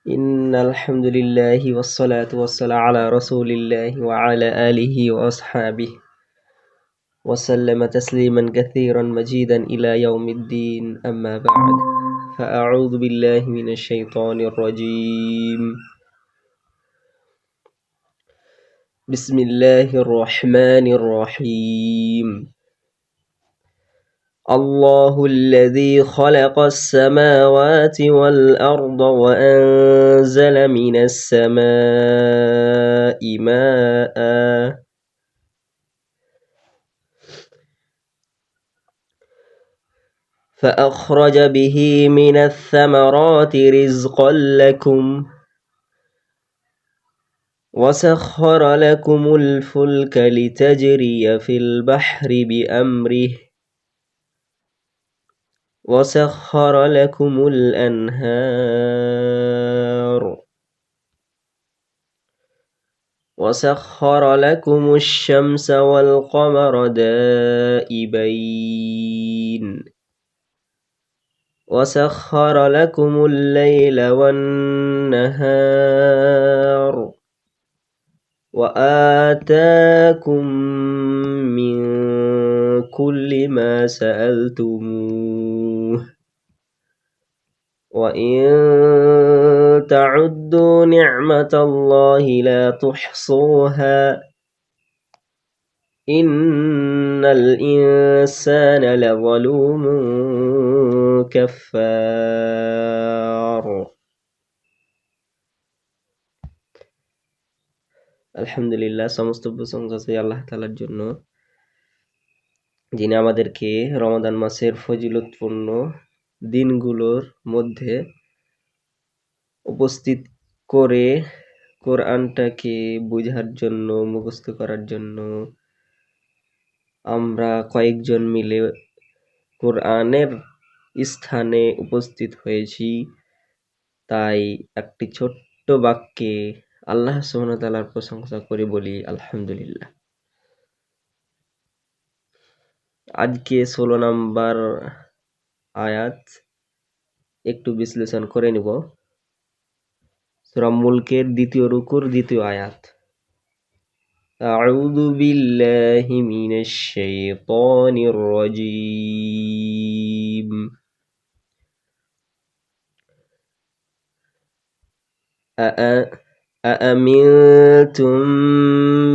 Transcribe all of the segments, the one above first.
إن الحمد لله والصلاة والسلام على رسول الله وعلى آله وأصحابه وسلم تسليما كثيرا مجيدا إلى يوم الدين أما بعد فأعوذ بالله من الشيطان الرجيم بسم الله الرحمن الرحيم الله الذي خلق السماوات والأرض وأنزل من السماء ماء فأخرج به من الثمرات رزقا لكم وسخر لكم الفلك لتجري في البحر بأمره وسخر لكم الأنهار وسخر لكم الشمس والقمر دائبين وسخر لكم الليل والنهار وآتاكم من كل ما سألتموه وإن تعدوا نعمة الله لا تحصوها إن الإنسان لظلوم كفار আলহামদুলিল্লাহ, সমস্ত প্রশংসা সেই আল্লাহ তাআলার জন্য যিনি আমাদেরকে রমাদান মাসের ফজিলতপূর্ণ দিনগুলোর মধ্যে উপস্থিত করে কোরআনটাকে বোঝার জন্য, মুখস্থ করার জন্য আমরা কয়েকজন মিলে কোরআনের স্থানে উপস্থিত হয়েছি। তাই একটি ছোট্ট বাক্যে আল্লাহ সুবহানাহু ওয়া তাআলার প্রশংসা করে বলি আলহামদুলিল্লাহ। আজকে 16 নম্বর আয়াত একটু বিশ্লেষণ করে নিব। সূরা মুলকের দ্বিতীয় রুকুর দ্বিতীয় আয়াত। আউযু বিল্লাহি মিনাশ শাইতানির রাজীম। أأمنتم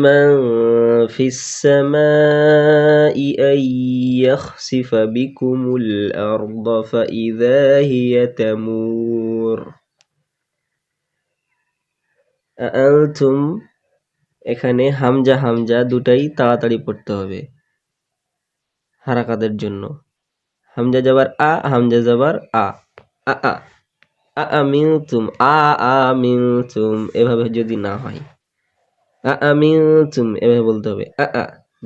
من في السماء أن يخسف بكم الأرض فإذا هي تمور أأنتم এখানে হামজা হামজা দুটাই তাড়াতাড়ি পড়তে হবে হারাকাতের জন্য। হামজা জবর আ, হামজা জবর আ, আ আ আমিনতুম, আমিনতুম এভাবে যদি না হয়, আমিনতুম এভাবে বলতে হবে।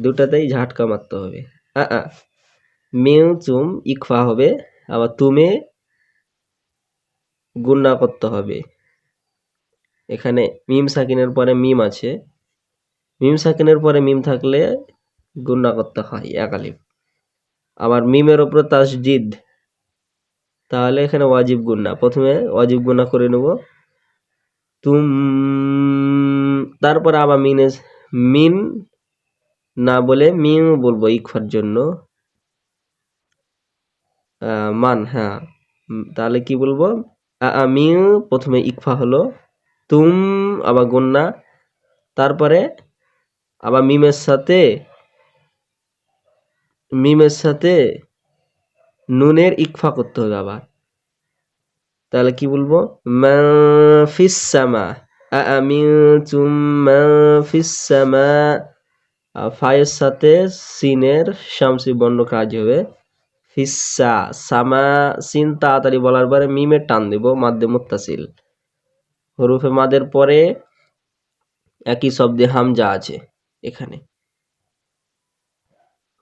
দুটাতেই ঝাটকা মারতে হবে। মিনতুম ইকফা হবে, আবার তুমে গুন্না করতে হবে। এখানে মিম সাকিনের পরে মিম আছে, মিম সাকিনের পরে মিম থাকলে গুন্না করতে হয় এক আলিফ। আবার মিমের উপর তাসদিদ, তাহলে এখানে ওয়াজিব গুন্না। প্রথমে ওয়াজিব গুন্না করে নেব তুম, তারপর আবার মিন না বলে মিম বলবো ইকফার জন্য। মান, হ্যাঁ, তাহলে কি বলবো? মিম প্রথমে ইকফা হলো, তুম আবার গুন্না, তারপরে আবার মিমের সাথে নুনের ইকফা করতে হবে আবার। তাহলে কি বলবো? মান ফিস সামা, আমিনতুম মান ফিস সামা। ফায়ের সাথে সিনের শামসি বর্ণ কাজ হবে। ফিসা, সামা সিন তাড়াতাড়ি বলার পরে মিমে টান দেব, মাদ্দে মুত্তাসিল। হরুফে মাদের পরে একই শব্দে হামজা আছে। এখানে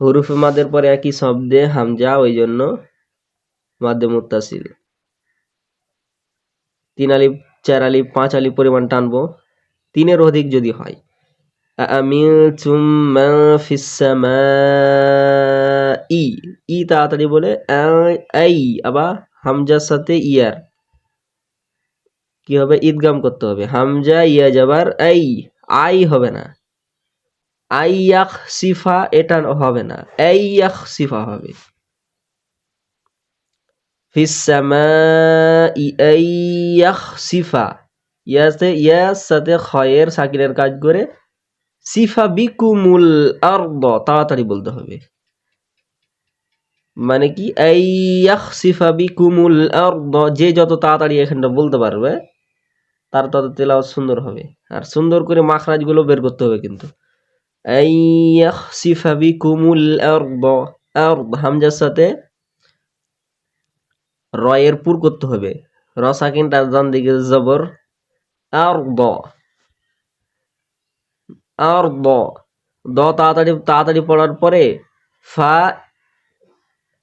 হরুফে মাদের পরে একই শব্দে হামজা, ওই জন্য মাদ্দে মুত্তাসিল। 3 আলিফ 4 আলিফ 5 আলিফ পরিমাণ টানবো, 3-এর অধিক যদি হয়। আমিনতুম মান ফিস সামাই, ই তাড়াতাড়ি বলে আই, আবার হামজার সাথে ইয়ার কি হবে? ঈদগাম করতে হবে। হামজা ইয়া যাবার আই হবে না। আইয়াখসিফা এটা হবে না, আইয়াখসিফা হবে। ফিস সামাই আইয়াখসিফা, ইয়ার সাথে খয়ের সাকিনের কাজ করে সিফা বিকুমুল আরদ, তাড়াতাড়ি বলতে হবে। মানে কি? আইয়াখসিফা বিকুমুল আরদ, যে যত তাড়াতাড়ি এখানটা বলতে পারবে তার তত তেলাওয়াত সুন্দর হবে। আর সুন্দর করে মাখরাজ গুলো বের করতে হবে কিন্তু। আইয়াখসিফা বিকুমুল আরদ, আরদ হামজার সাথে রয়ের পুর করতে হবে। র সাকিনটা ডান দিকে জবর, আরদ, আরদ। দ তাড়াতাড়ি পড়ার পরে ফা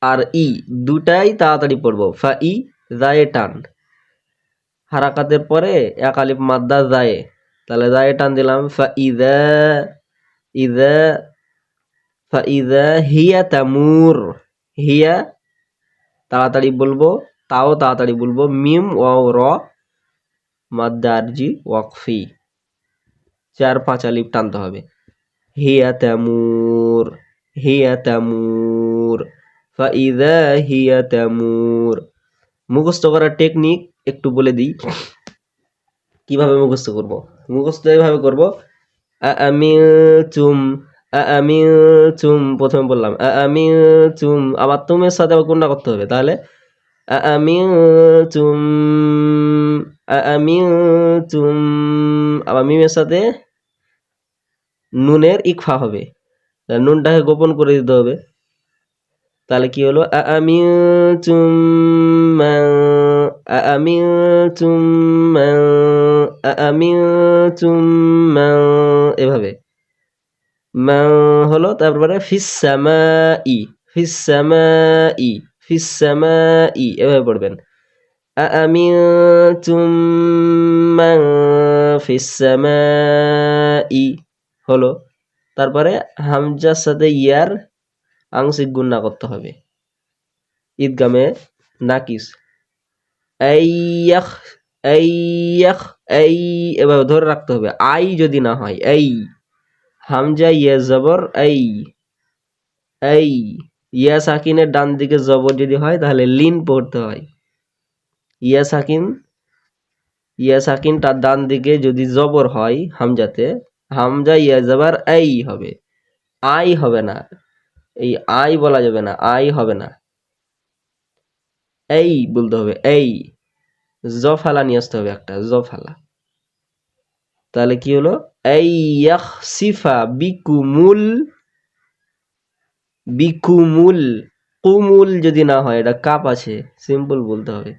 আর ই দুটাই তাড়াতাড়ি পড়বো। ফা ই জায়ে টান, হারাকাতের পরে এক আলিফ মাদ্দা জায়ে, তাহলে জায়ে টান দিলাম। ফা ইযা, ইযা, ফা ইযা হিয়া তামুর, হিয়া তাড়াতাড়ি বলবো, তাও তাড়াতাড়ি বলবো। মিম ওয়াও র মাদ্দা আরজি ওয়াকফি, 4-5 আলিফ টানতে হবে। হিয়া তামুর, হিয়া তামুর, ফাইদা হিয়া তামুর। মুখস্থ করার টেকনিক একটু বলে দিই, কিভাবে মুখস্থ করব। মুখস্থ এভাবে করব, আমিনতুম, আমিনতুম প্রথমে বললাম আমিনতুম, আবার তুমের সাথে আবার কোনটা করতে হবে, তাহলে আমিনতুম, আমিনতুম। আবার মিমের সাথে নুনের ইকফা হবে, নুনটাকে গোপন করে দিতে হবে। তাহলে কি হলো? আমিনতুম মান, আমিনতুম মান, আমিনতুম মান, এভাবে মান হলো। তারপরে ফিস সামাই, ফিস সামাই, ফিস সামাই এভাবে পড়বেন। আমিনতুম মান ফিস সামাই হলো। তারপরে হামজার সাথে ইয়ার আংশিক গুণনা করতে হবে, ঈদগামে নাকিস। আইয়াখ, আইয়াখ, আই এভাবে ধরে রাখতে হবে। আই যদি না হয়, এই হামজা ইয়া জবর এই, এই ইয়া সাকিনের ডান দিকে জবর যদি হয় তাহলে লিন পড়তে হয়। ইয়া সাকিন, ইয়া সাকিন তার ডান দিকে যদি জবর হয় হামজাতে, হামজা ইয়া জবর এই হবে, আই হবে না। এই আই বলা যাবে না, আই হবে না, এই বলতে হবে। এই জফালা নিয়ে আসতে হবে একটা, জফালা। তাহলে কি হলো? এই ইয়াখসিফা বিকুমুল, বিকুমুল, কুমুল যদি না হয়, এটা কাপ আছে, সিম্পল বলতে হবে।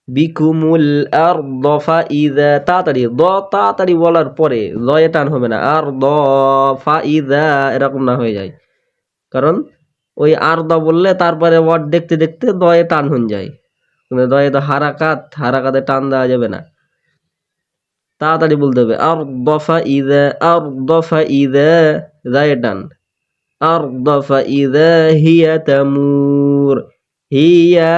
বিকুমুল আরদ ফাইযা, তাড়াতাড়ি দ, তাড়াতাড়ি বলার পরে দয়ে টান হবে না, আর দ ফাইযা এরকম না হয়ে যায়। কারণ ওই আর দ বললে তারপরে ওয়ার্ড দেখতে দেখতে দয়ে টান হয়ে যায়। দয়ে তো হারাকাত, হারাকাতে টান দেওয়া যাবে না, তাড়াতাড়ি বলতে হবে। আর দফা ইদা, আর দফা ইদা দয়ে টান, আর দফা ইদা হিয়া তামুর, হিয়া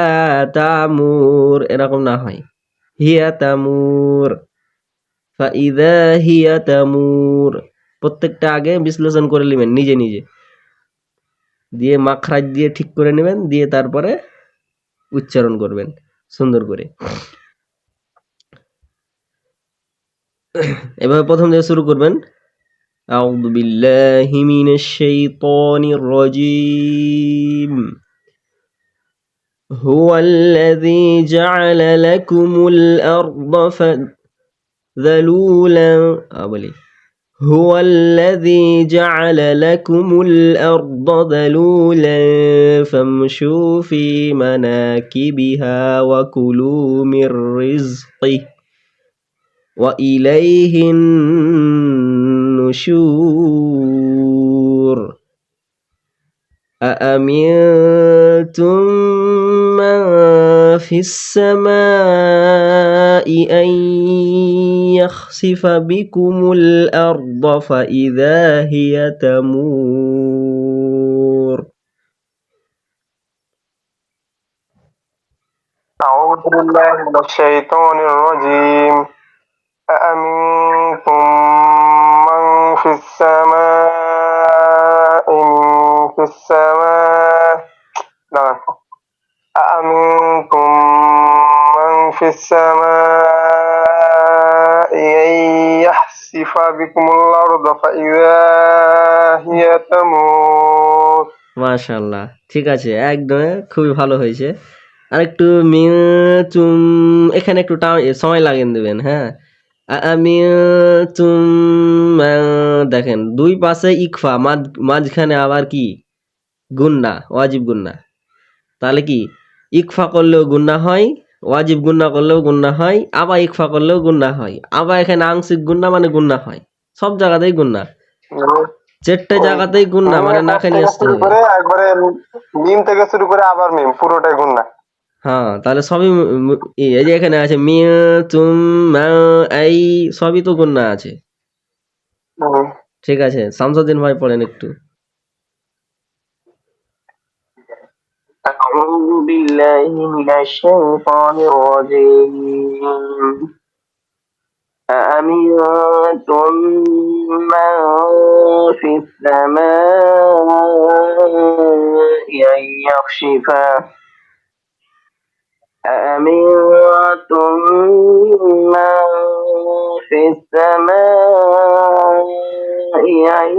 তামুর এরকম না হয়, হিয়া তামুর, ফাইদা হিয়া তামুর। প্রত্যেকটা আগে বিশ্লেষণ করে নেবেন নিজে নিজে, দিয়ে মাখরাজ দিয়ে ঠিক করে নেবেন, দিয়ে তারপরে উচ্চারণ করবেন সুন্দর করে। এভাবে প্রথম থেকে শুরু করবেন। আউযু বিল্লাহি মিনাশ শাইতানির রাজীম। হুয়াল্লাযী জা'আলা লাকুমুল আরদা ফাযলুলান, বলি هو الذي جعل لكم الأرض ذلولا فامشوا في مناكبها وكلوا من رزقه وإليه النشور أأمنتم من في السماء أن يخسف بكم الأرض فإذا هي تمور। أعوذ بالله من الشيطان الرجيم أأمنتم من في السماء في السماء نعم أأمنتم من في السماء أن يحسف بكم الأرض فإذا هي تمور মাশাআল্লাহ, ঠিক আছে, একদম খুবই ভালো হয়েছে। আর একটু চুম, এখানে একটু সময় লাগেন দেবেন, হ্যাঁ। আমি চুম, দেখেন দুই পাশে ইকফা, মাঝখানে আবার কি গুন্না, ওয়াজিব গুন্না। তাহলে কি ইকফা করলেও গুন্না হয়, ওয়াজিব গুন্না করলেও গুন্না হয়, আবার ইকফা করলেও গুন্না হয়, আবার এখানে আংশিক গুন্না মানে গুন্না হয়, সব জায়গাতেই গুন্না, চারটে জায়গাতেই গুন্না মানে না মিমের খেয়ে থেকে আসতে শুরু হবে। করে একবারে মিম থেকে শুরু করে আবার মিম পুরোটাই গুন্না। হ্যাঁ, তাহলে সবই এই যে এখানে আছে তুম, এই সবই তো গুন্না আছে। হুম। ঠিক আছে, শামসুদ্দিন ভাই পড়েন একটু। أعوذ بالله من الشيطان الرجيم أأمنتم من في السماء أن يخسف أأمنتم من في السماء أن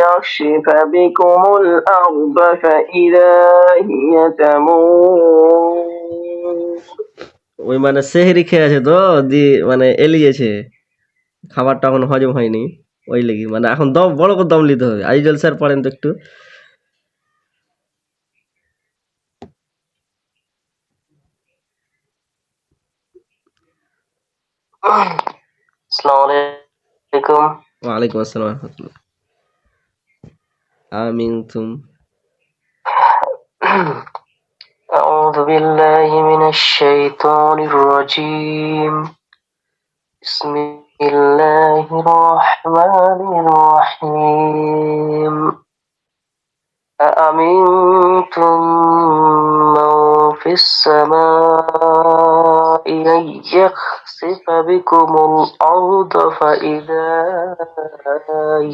يخسف بكم الأرض فإذا هي تمور ওই মানে সেহরি খেয়ে আছে তো, দিয়ে মানে এলিয়েছে, খাবারটা এখন হজম হয়নি, ওই লেগে মানে এখন দম বড় করে দম নিতে হবে। আইজল স্যার পড়েন তো একটু। السلام عليكم ওয়ালাইকুম আসসালাম রহমতুল্লাহ। আমিন তুম। أعوذ بالله من الشيطان الرجيم بسم الله الرحمن الرحيم أأمنتم من في السماء أن يخسف بكم الأرض فإذا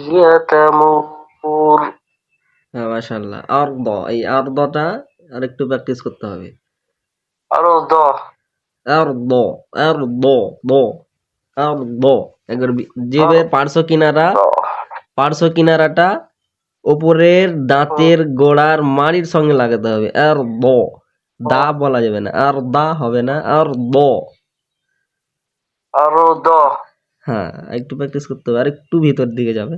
هي تمور হ্যাঁ, মাশাআল্লাহ। আরদ, এই আরদটা আর একটু প্র্যাকটিস করতে হবে। أرض আরদ, আরদ, দ, আরদ। একবার জিভের পার্শ্ব কিনারাটা উপরের দাঁতের গোড়ার মাড়ির সঙ্গে লাগাতে হবে। আরদ, দা বলা যাবে না, আর দা হবে না, আরদ। أرض হ্যাঁ, একটু প্র্যাকটিস করতে হবে, আর একটু ভিতর দিকে যাবে।